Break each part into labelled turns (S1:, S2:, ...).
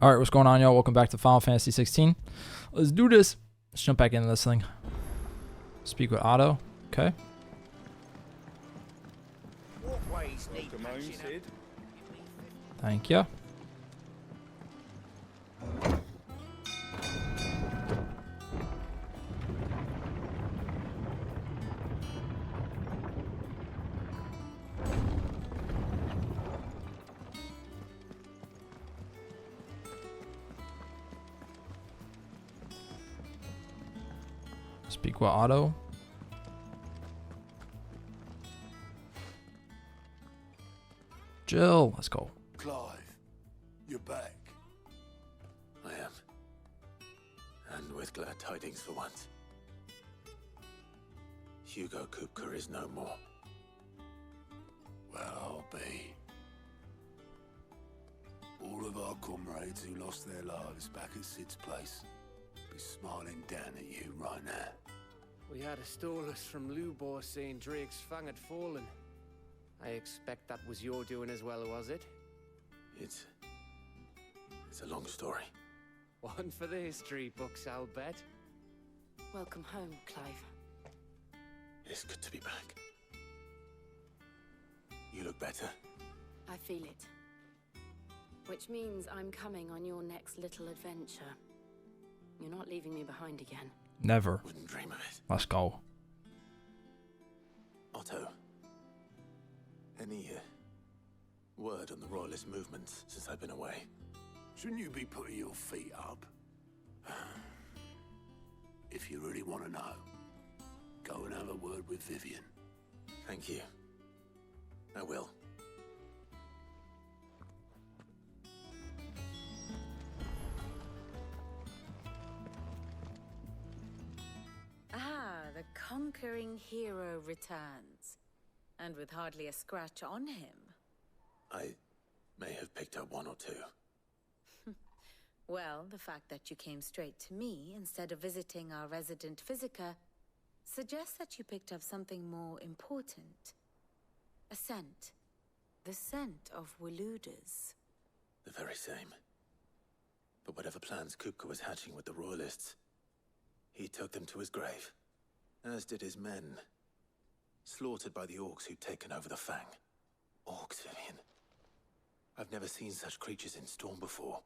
S1: All right, what's going on, y'all? Welcome back to Final Fantasy 16. Let's do this. Let's jump back into this thing. Speak with Otto. Okay.
S2: Walkways need patching up.
S1: Thank you. Speak with Otto. Jill, let's go.
S3: Clive, you're back.
S4: I am. And with glad tidings for once. Hugo Kupka is no more.
S3: Well, I'll be. All of our comrades who lost their lives back at Sid's place be smiling down at you right now.
S5: We had a Stolas from Lubor saying Drake's Fang had fallen. I expect that was your doing as well, was it?
S4: It's a long story.
S5: One for the history books, I'll bet.
S6: Welcome home, Clive.
S4: It's good to be back. You look better.
S6: I feel it. Which means I'm coming on your next little adventure. You're not leaving me behind again.
S1: Never.
S4: Wouldn't dream of it.
S1: Let's go.
S4: Otto. Any word on the Royalist movements since I've been away?
S3: Shouldn't you be putting your feet up? If you really want to know, go and have a word with Vivian.
S4: Thank you. I will.
S6: The conquering hero returns. And with hardly a scratch on him.
S4: I may have picked up one or two.
S6: Well, the fact that you came straight to me instead of visiting our resident Physica suggests that you picked up something more important. A scent. The scent of Waloeders.
S4: The very same. But whatever plans Kupka was hatching with the Royalists, he took them to his grave. As did his men. Slaughtered by the orcs who'd taken over the Fang. Orcs, Vivian. I've never seen such creatures in Storm before.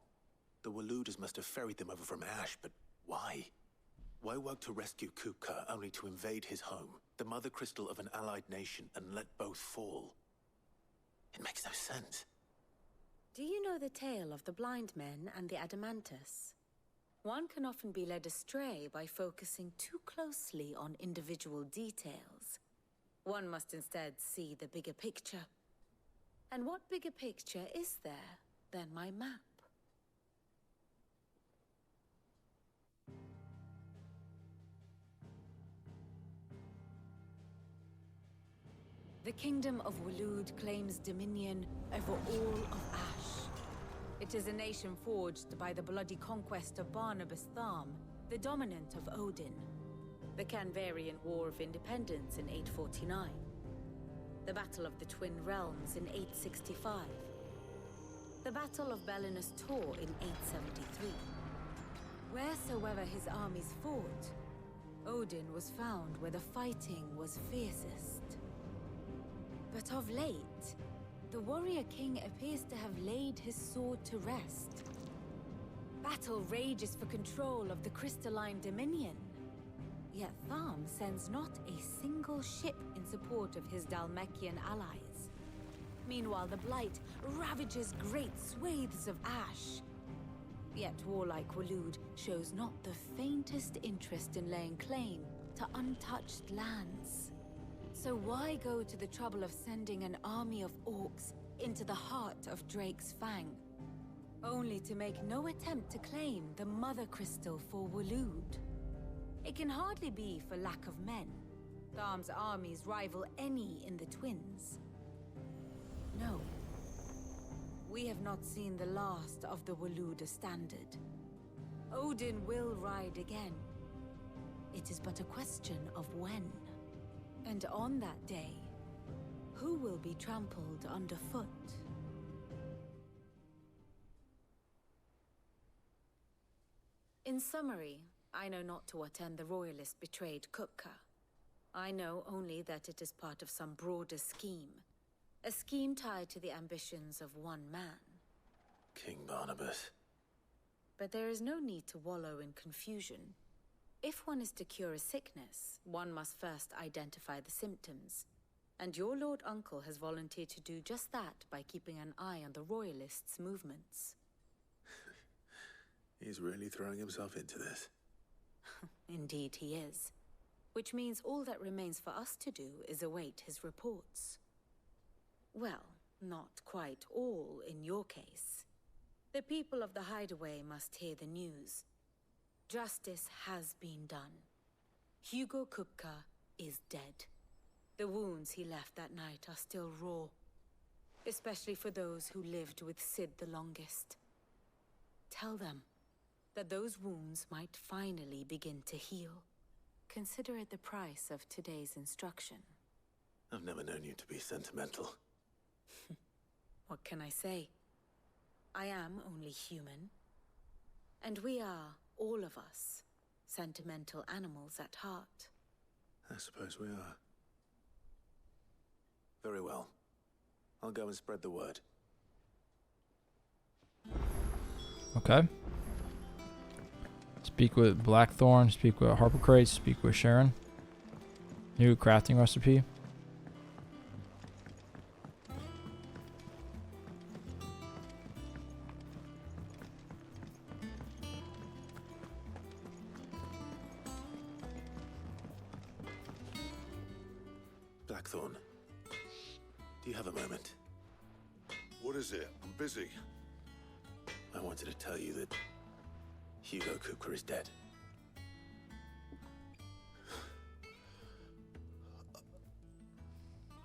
S4: The Waloeders must have ferried them over from Ash, but why? Why work to rescue Kupka only to invade his home, the mother crystal of an allied nation, and let both fall? It makes no sense.
S6: Do you know the tale of the blind men and the Adamantus? One can often be led astray by focusing too closely on individual details. One must instead see the bigger picture. And what bigger picture is there than my map? The Kingdom of Waloed claims dominion over all of Ash. It is a nation forged by the bloody conquest of Barnabas Tharm, the dominant of Odin. The Canvarian War of Independence in 849. The Battle of the Twin Realms in 865. The Battle of Belinus Tor in 873. Wheresoever his armies fought, Odin was found where the fighting was fiercest. But of late, the warrior king appears to have laid his sword to rest. Battle rages for control of the crystalline dominion. Yet Tharm sends not a single ship in support of his Dhalmekian allies. Meanwhile, the Blight ravages great swathes of Ash. Yet warlike Waloed shows not the faintest interest in laying claim to untouched lands. So why go to the trouble of sending an army of orcs into the heart of Drake's Fang? Only to make no attempt to claim the Mother Crystal for Waloed. It can hardly be for lack of men. Tharm's armies rival any in the Twins. No. We have not seen the last of the Waloeder standard. Odin will ride again. It is but a question of when. And on that day, who will be trampled underfoot? In summary, I know not to what end the Royalists betrayed Kupka. I know only that it is part of some broader scheme. A scheme tied to the ambitions of one man.
S4: King Barnabas.
S6: But there is no need to wallow in confusion. If one is to cure a sickness, one must first identify the symptoms. And your Lord Uncle has volunteered to do just that by keeping an eye on the Royalists' movements.
S4: He's really throwing himself into this.
S6: Indeed he is. Which means all that remains for us to do is await his reports. Well, not quite all in your case. The people of the Hideaway must hear the news. Justice has been done. Hugo Kupka is dead. The wounds he left that night are still raw, especially for those who lived with Cid the longest. Tell them that those wounds might finally begin to heal. Consider it the price of today's instruction.
S4: I've never known you to be sentimental.
S6: What can I say? I am only human. And we are, all of us, sentimental animals at heart.
S4: I suppose we are. Very well. I'll go and spread the word.
S1: Okay. Speak with Blackthorn, speak with Harpocrate, speak with Sharon. New crafting recipe.
S4: Blackthorn, do you have a moment?
S3: What is it? I'm busy.
S4: I wanted to tell you that Hugo Kupka is dead.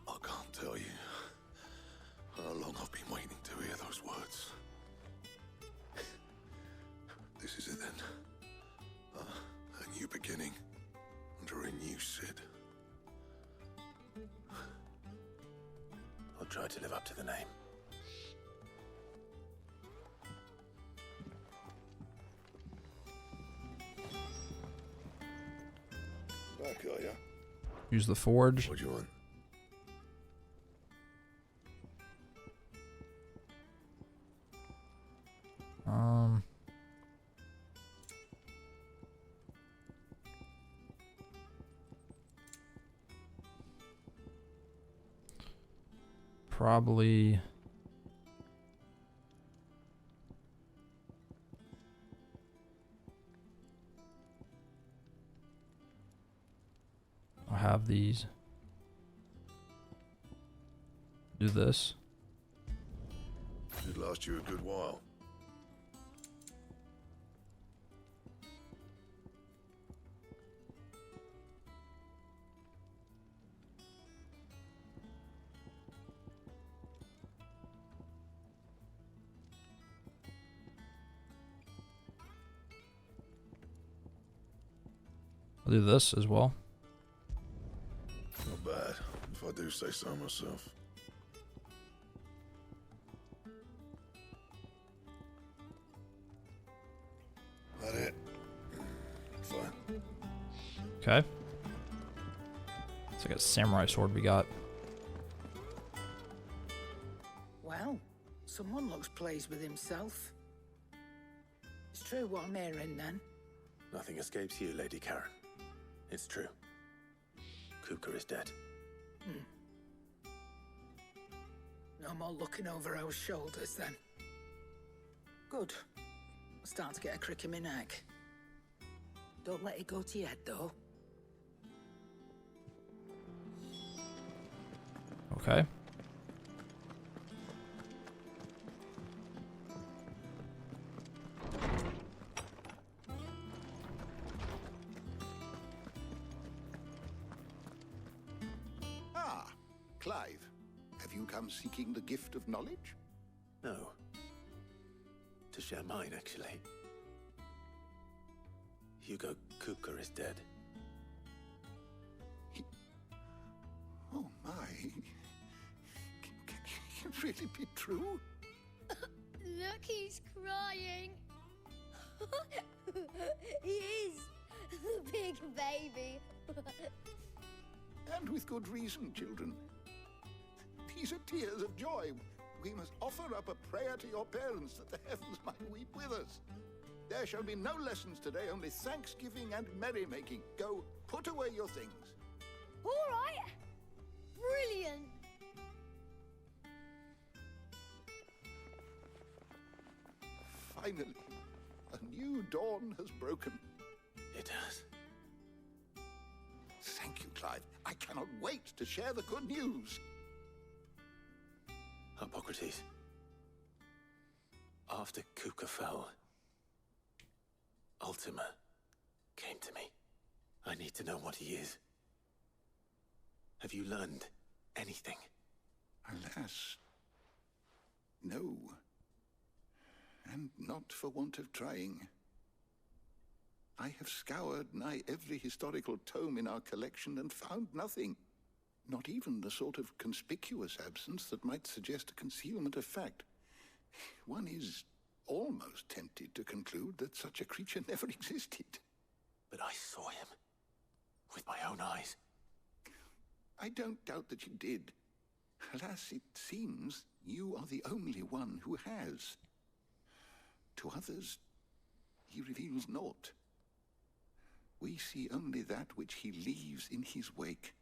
S3: I can't tell you how long I've been waiting to hear those words. This is it then. A new beginning under a new Cid.
S4: I'll try to live up to the name.
S3: Back, are ya?
S1: Use the forge.
S3: What do you want?
S1: Probably I'll have these do this.
S3: Should last you a good while.
S1: I'll do this as well.
S3: Not bad, if I do say so myself. That it? Fine.
S1: Okay. It's like a samurai sword we got.
S7: Well, someone looks pleased with himself. It's true what I'm hearing then.
S4: Nothing escapes you, Lady Karen. It's true. Kupka is dead.
S7: No more looking over our shoulders then. Good. I'm starting to get a crick in my neck. Don't let it go to your head though.
S1: Okay.
S8: Ah, Clive. Have you come seeking the gift of knowledge?
S4: No. To share mine, actually. Hugo Kupka is dead.
S8: Oh my. Can it really be true?
S9: Look, he's crying. baby.
S8: And with good reason, children. These are tears of joy. We must offer up a prayer to your parents that the heavens might weep with us. There shall be no lessons today, only thanksgiving and merrymaking. Go, put away your things.
S9: All right. Brilliant.
S8: Finally, a new dawn has broken.
S4: It has.
S8: Thank you, Clive. I cannot wait to share the good news.
S4: Hippocrates. After Kupka fell, Ultima came to me. I need to know what he is. Have you learned anything?
S8: Alas, no. And not for want of trying. I have scoured nigh every historical tome in our collection and found nothing. Not even the sort of conspicuous absence that might suggest a concealment of fact. One is almost tempted to conclude that such a creature never existed.
S4: But I saw him. With my own eyes.
S8: I don't doubt that you did. Alas, it seems you are the only one who has. To others, he reveals naught. We see only that which he leaves in his wake,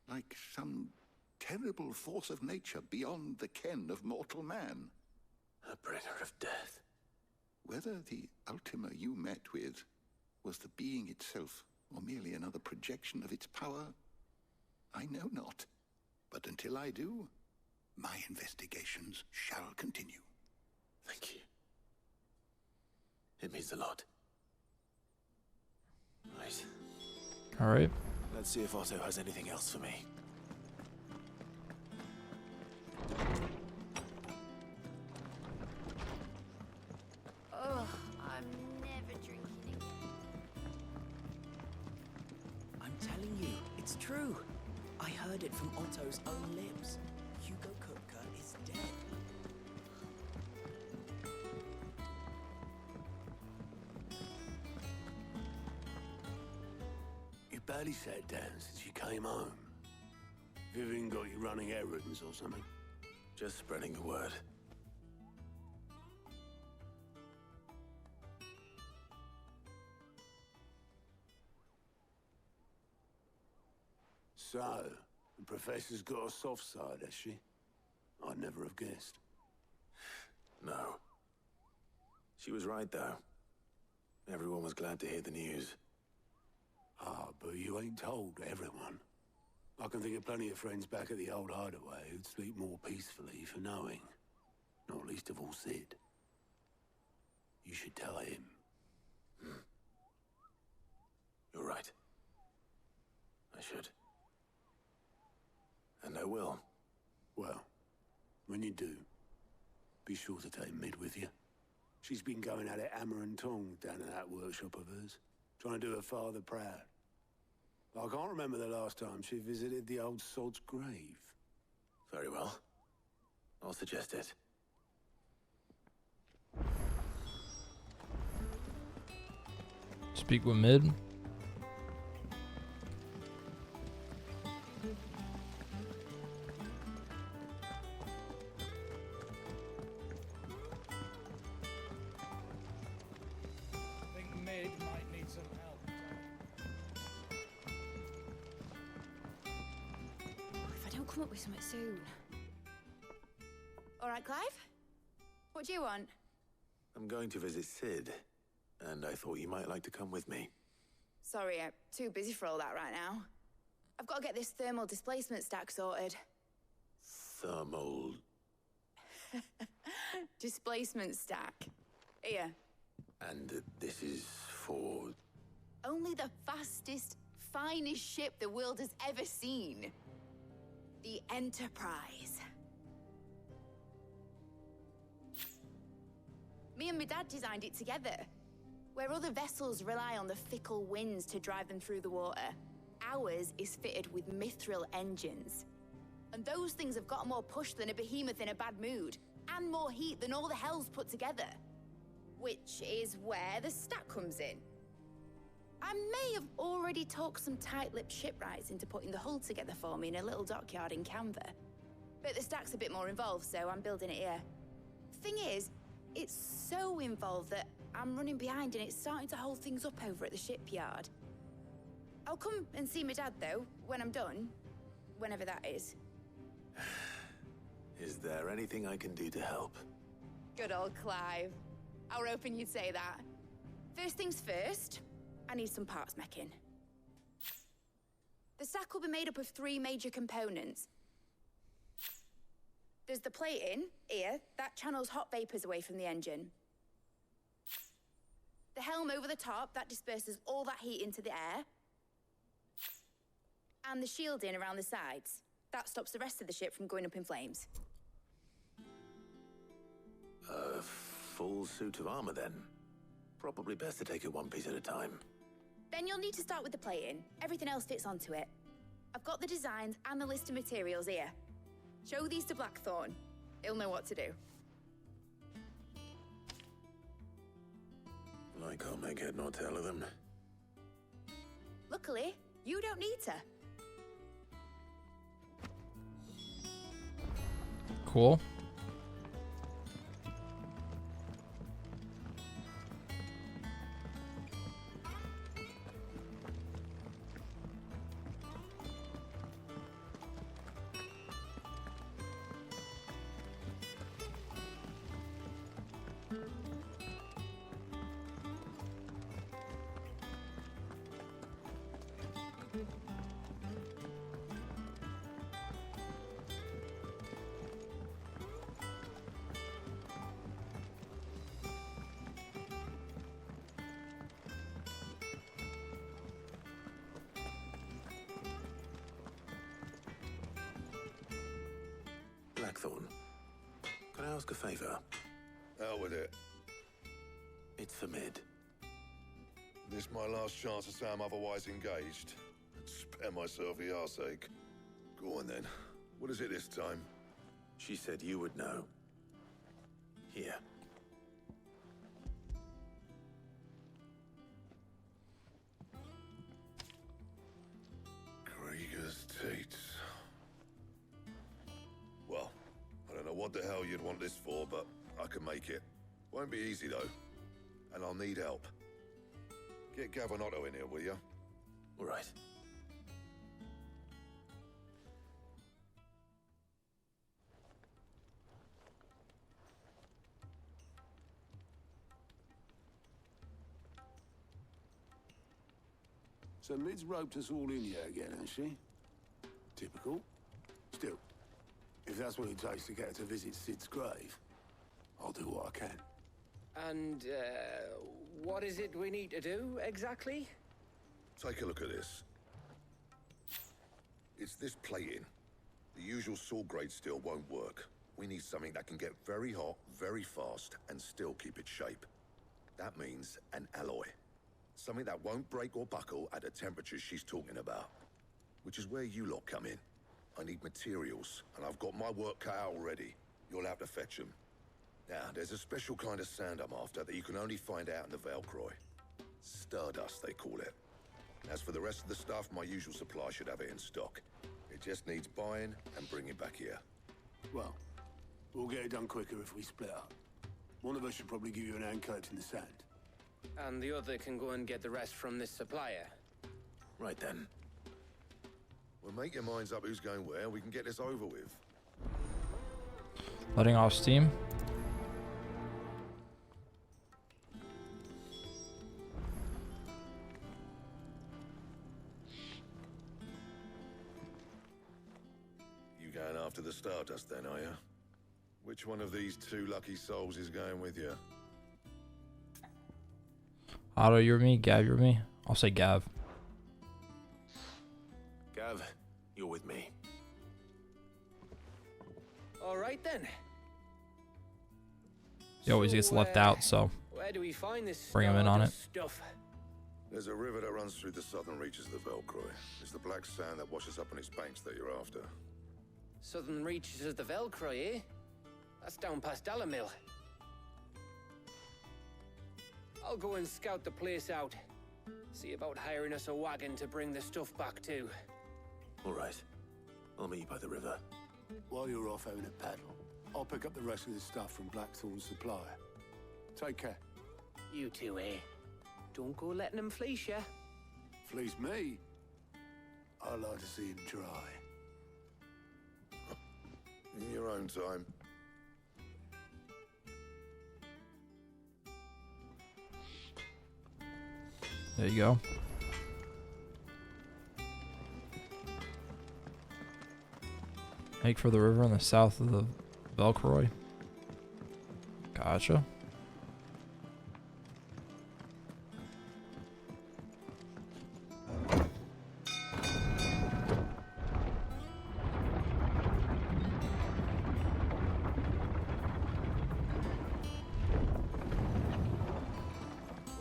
S8: like some terrible force of nature beyond the ken of mortal man.
S4: A bringer of death.
S8: Whether the Ultima you met with was the being itself, or merely another projection of its power, I know not. But until I do, my investigations shall continue.
S4: Thank you. It means a lot. Right.
S1: All right.
S4: Let's see if Otto has anything else for me.
S9: Oh, I'm never drinking again.
S10: I'm telling you, it's true. I heard it from Otto's own lips. Hugo Kupka is dead.
S3: You barely sat down since you came home. Vivian got you running errands or something?
S4: Just spreading the word.
S3: So, the Professor's got a soft side, has she? I'd never have guessed.
S4: No. She was right, though. Everyone was glad to hear the news.
S3: Ah, but you ain't told everyone. I can think of plenty of friends back at the old hideaway who'd sleep more peacefully for knowing. Not least of all Sid. You should tell him.
S4: You're right. I should. And I will.
S3: Well, when you do, be sure to take Mid with you. She's been going at it hammer and tongs down in that workshop of hers, trying to do her father proud. I can't remember the last time she visited the old sod's grave.
S4: Very well. I'll suggest it.
S1: Speak with Mid.
S2: I think Mid might need some help.
S6: If I don't come up with something soon. All right, Clive? What do you want?
S4: I'm going to visit Sid, and I thought you might like to come with me.
S6: Sorry, I'm too busy for all that right now. I've got to get this thermal displacement stack sorted.
S4: Thermal...
S6: Displacement stack. Here.
S4: And this is for...
S6: Only the fastest, finest ship the world has ever seen. The Enterprise. Me and my dad designed it together. Where other vessels rely on the fickle winds to drive them through the water, ours is fitted with mithril engines. And those things have got more push than a behemoth in a bad mood, and more heat than all the hells put together. Which is where the stack comes in.
S11: I may have already talked some tight-lipped shipwrights into putting the hull together for me in a little dockyard in Canva. But the stack's a bit more involved, so I'm building it here. Thing is, it's so involved that I'm running behind and it's starting to hold things up over at the shipyard. I'll come and see my dad, though, when I'm done. Whenever that is.
S4: Is there anything I can do to help?
S11: Good old Clive. I were hoping you'd say that. First things first, I need some parts meching. The stack will be made up of 3 major components. There's the plating, here, that channels hot vapors away from the engine. The helm over the top, that disperses all that heat into the air. And the shielding around the sides. That stops the rest of the ship from going up in flames.
S4: A full suit of armor, then. Probably best to take it one piece at a time.
S11: Then you'll need to start with the plating. Everything else fits onto it. I've got the designs and the list of materials here. Show these to Blackthorn. He'll know what to do.
S4: I can't make head nor tail of them.
S11: Luckily, you don't need to.
S1: Cool.
S4: Blackthorn, can I ask a favor?
S12: Out with it.
S4: It's for Mid.
S12: This my last chance to say I'm otherwise engaged. Spare myself the arseache. Go on then. What is it this time?
S4: She said you would know. Here.
S12: Krieger's Teats. Well, I don't know what the hell you'd want this for, but I can make it. Won't be easy though. And I'll need help. Get Gavin Otto in here, will you?
S4: All right.
S3: So Mid's roped us all in here again, hasn't she? Typical. Still, if that's what it takes to get her to visit Sid's grave, I'll do what I can.
S5: And, what is it we need to do, exactly?
S12: Take a look at this. It's this plating. The usual sword grade steel won't work. We need something that can get very hot, very fast, and still keep its shape. That means an alloy. Something that won't break or buckle at the temperatures she's talking about. Which is where you lot come in. I need materials, and I've got my work cut out already. You'll have to fetch them. Now, there's a special kind of sand I'm after that you can only find out in the Velcroy. Stardust, they call it. As for the rest of the stuff, my usual supply should have it in stock. It just needs buying and bringing back here.
S3: Well, we'll get it done quicker if we split up. One of us should probably give you an hand collecting the sand.
S5: And the other can go and get the rest from this supplier.
S4: Right then.
S12: Well, make your minds up who's going where, and we can get this over with.
S1: Letting off steam.
S12: You going after the Stardust then, are you? Which one of these 2 lucky souls is going with you?
S1: Otto, you're me. Gav, you're me. I'll say Gav.
S4: Gav, you're with me.
S5: All right then.
S1: He always gets left out, so
S5: Where do we find this
S1: bring him in on it.
S5: stuff?
S12: There's a river that runs through the southern reaches of the Velcroy. It's the black sand that washes up on its banks that you're after.
S5: Southern reaches of the Velcroy, eh? That's down past Dalamil. I'll go and scout the place out. See about hiring us a wagon to bring the stuff back to.
S4: All right. I'll meet you by the river.
S3: While you're off having a paddle, I'll pick up the rest of the stuff from Blackthorn's supply. Take care.
S5: You two, eh? Don't go letting them fleece ya.
S3: Fleece me? I like to see him try.
S12: In your own time.
S1: There you go. Make for the river in the south of the Velcroy. Gotcha.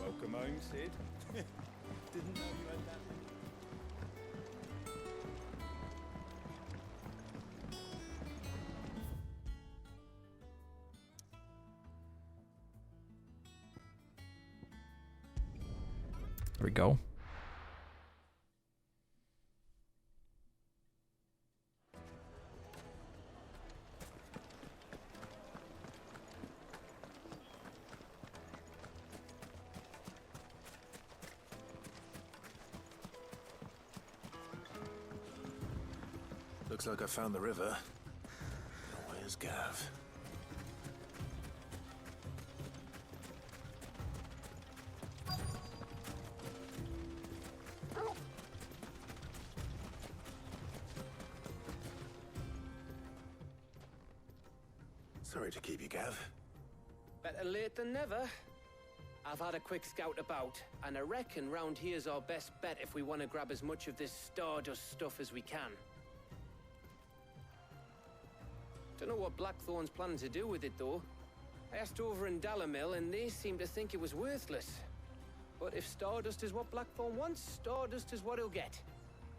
S2: Welcome home, Sid. Didn't know you had that.
S1: There we go.
S4: Looks like I found the river. Where's Gav? Sorry to keep you, Gav.
S5: Better late than never. I've had a quick scout about, and I reckon round here's our best bet if we want to grab as much of this Stardust stuff as we can. Don't know what Blackthorn's planning to do with it, though. I asked over in Dalamil, and they seem to think it was worthless. But if Stardust is what Blackthorn wants, Stardust is what he'll get.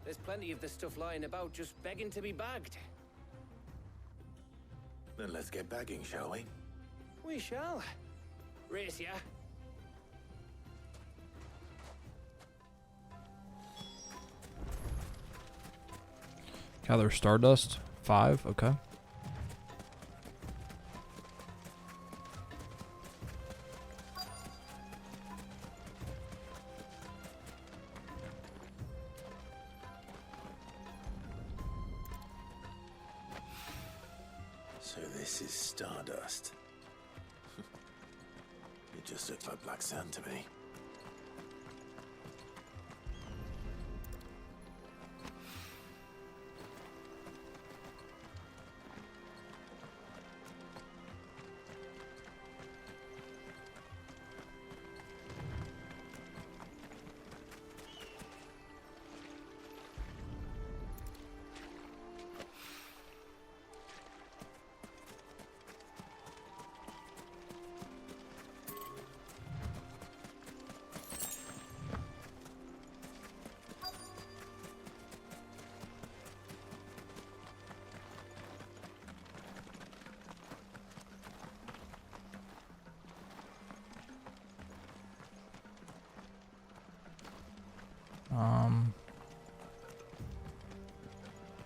S5: There's plenty of this stuff lying about, just begging to be bagged.
S4: Then let's get bagging, shall we?
S5: We shall. Race ya.
S1: Gather Stardust. 5. Okay.
S4: So this is Stardust. It just looks like black sand to me.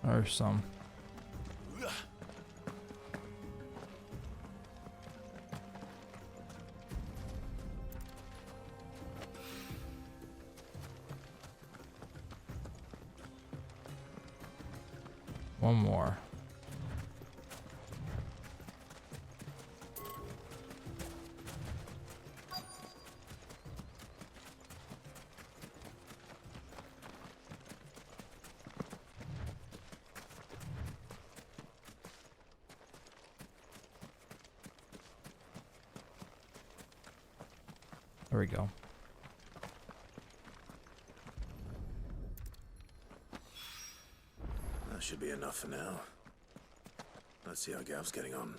S1: There's some. One more. There we go.
S4: That should be enough for now. Let's see how Gav's getting on.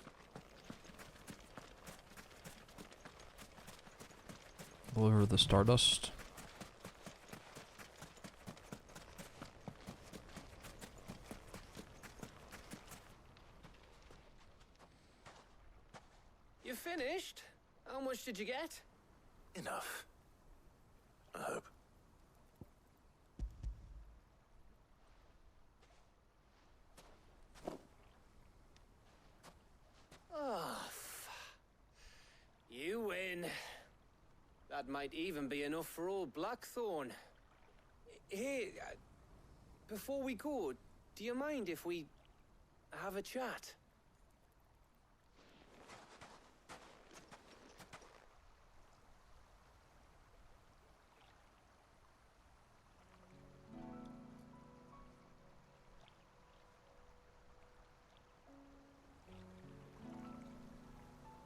S1: Deliver the Stardust.
S5: You finished? How much did you get?
S4: Enough. I hope.
S5: That might even be enough for old Blackthorn. Hey, before we go, do you mind if we have a chat?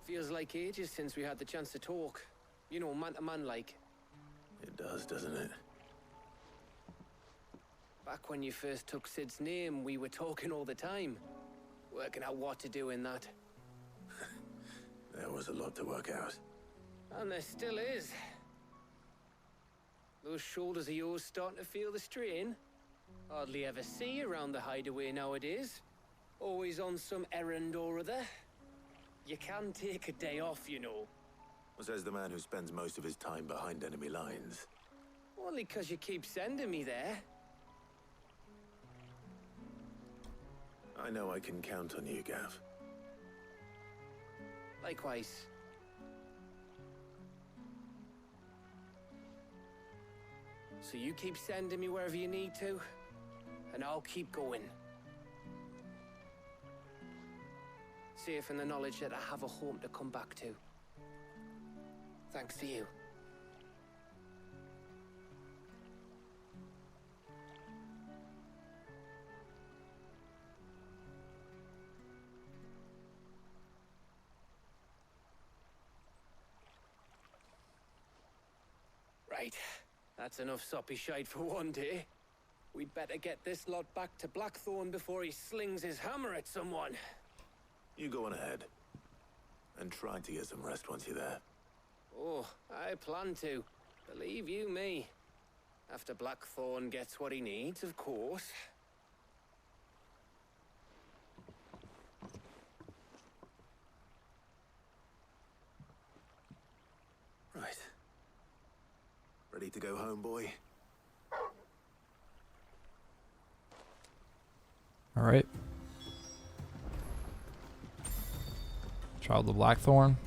S5: Feels like ages since we had the chance to talk. You know, man to man like.
S4: It does, doesn't it?
S5: Back when you first took Sid's name, we were talking all the time. Working out what to do in that.
S4: There was a lot to work out.
S5: And there still is. Those shoulders of yours starting to feel the strain. Hardly ever see you around the hideaway nowadays. Always on some errand or other. You can take a day off, you know.
S4: Says the man who spends most of his time behind enemy lines.
S5: Only 'cause you keep sending me there.
S4: I know I can count on you, Gav.
S5: Likewise. So you keep sending me wherever you need to, and I'll keep going. Safe in the knowledge that I have a home to come back to. Thanks to you. Right. That's enough soppy shite for one day. We'd better get this lot back to Blackthorn before he slings his hammer at someone.
S4: You go on ahead. And try to get some rest once you're there.
S5: Oh, I plan to. Believe you me. After Blackthorn gets what he needs, of course.
S4: Right. Ready to go home, boy?
S1: All right. Child of Blackthorn.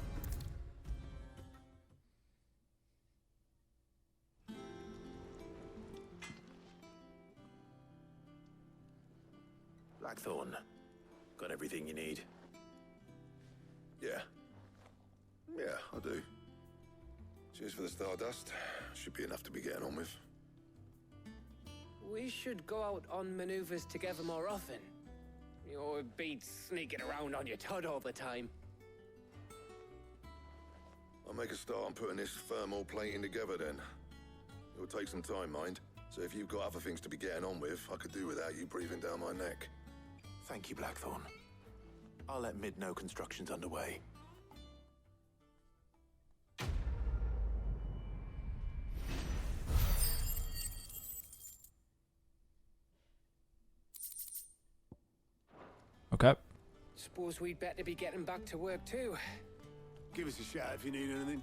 S4: Blackthorn. Got everything you need?
S12: Yeah. Yeah, I do. Cheers for the Stardust. Should be enough to be getting on with.
S5: We should go out on maneuvers together more often. You know, it beats sneaking around on your tud all the time.
S12: I'll make a start on putting this thermal plating together then. It'll take some time, mind. So if you've got other things to be getting on with, I could do without you breathing down my neck.
S4: Thank you, Blackthorn. I'll let Mid know construction's underway.
S1: Okay.
S5: Suppose we'd better be getting back to work too.
S3: Give us a shout if you need anything.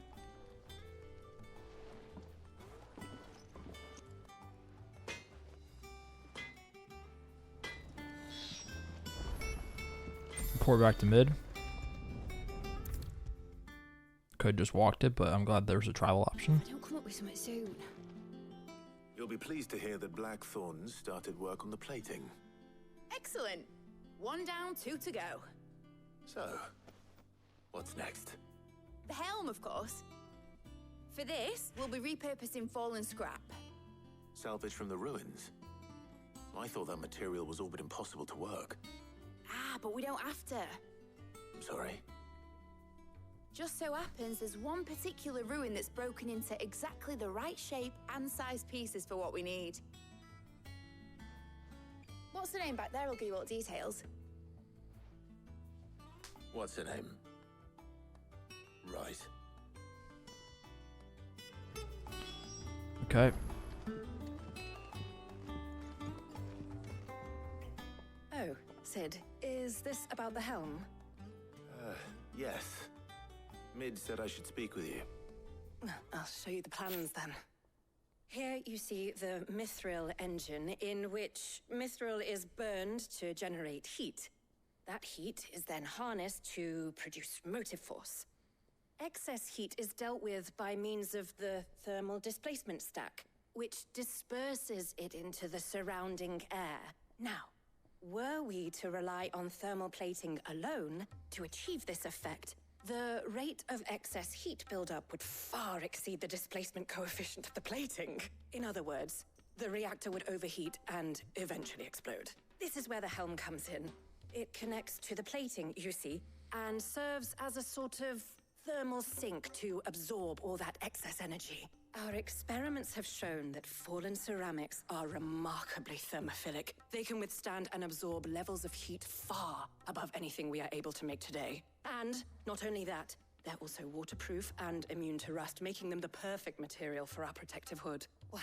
S1: Pour back to mid. Could just walked it, but I'm glad there's a travel option.
S9: Don't come up with something soon.
S4: You'll be pleased to hear that Blackthorn started work on the plating.
S11: Excellent. 1 down, 2 to go.
S4: So, what's next?
S11: The helm, of course. For this, we'll be repurposing fallen scrap.
S4: Salvage from the ruins? I thought that material was all but impossible to work.
S11: Ah, but we don't have to.
S4: I'm sorry.
S11: Just so happens there's one particular ruin that's broken into exactly the right shape and size pieces for what we need. What's the name back there? I'll give you all the details.
S4: What's her name? Right.
S1: Okay.
S13: Oh, Sid, is this about the helm?
S4: Yes. Mid said I should speak with you.
S13: I'll show you the plans then. Here you see the Mithril engine, in which Mithril is burned to generate heat. That heat is then harnessed to produce motive force. Excess heat is dealt with by means of the thermal displacement stack, which disperses it into the surrounding air. Now, were we to rely on thermal plating alone to achieve this effect, the rate of excess heat buildup would far exceed the displacement coefficient of the plating. In other words, the reactor would overheat and eventually explode. This is where the helm comes in. It connects to the plating, you see, and serves as a sort of thermal sink to absorb all that excess energy. Our experiments have shown that fallen ceramics are remarkably thermophilic. They can withstand and absorb levels of heat far above anything we are able to make today. And not only that, they're also waterproof and immune to rust, making them the perfect material for our protective hood. Why,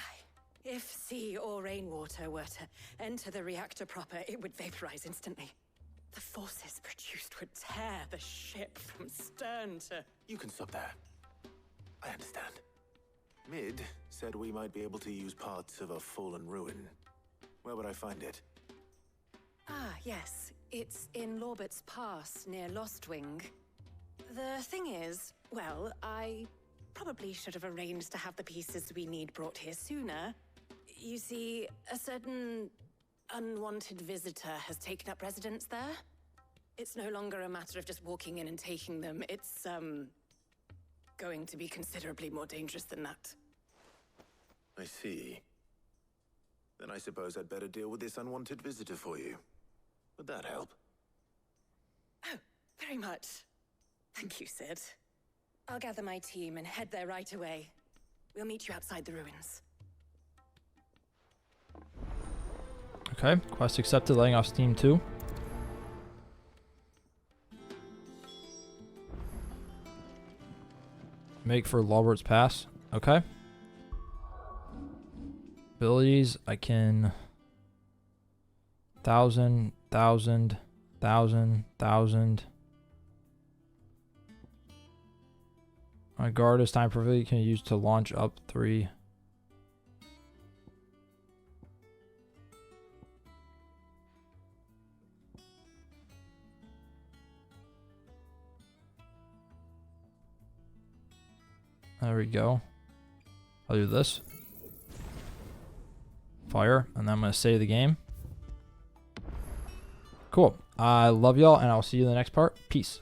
S13: if sea or rainwater were to enter the reactor proper, it would vaporize instantly. The forces produced would tear the ship from stern to...
S4: You can stop there. I understand. Mid said we might be able to use parts of a fallen ruin. Where would I find it?
S13: Ah, yes. It's in Lorbert's Pass, near Lostwing. The thing is, well, I probably should have arranged to have the pieces we need brought here sooner. You see, a certain unwanted visitor has taken up residence there. It's no longer a matter of just walking in and taking them. It's, going to be considerably more dangerous than that.
S4: I see. Then I suppose I'd better deal with this unwanted visitor for you. Would that help?
S13: Oh, very much. Thank you, Sid. I'll gather my team and head there right away. We'll meet you outside the ruins.
S1: Okay, quest accepted, letting off steam 2. Make for Lorbert's Pass. Okay. Abilities, I can 1,000, 1,000, 1,000, 1,000. My guard is time perfectly can use to launch up 3. There we go. I'll do this. Fire, and then I'm going to save the game. Cool. I love y'all, and I'll see you in the next part. Peace.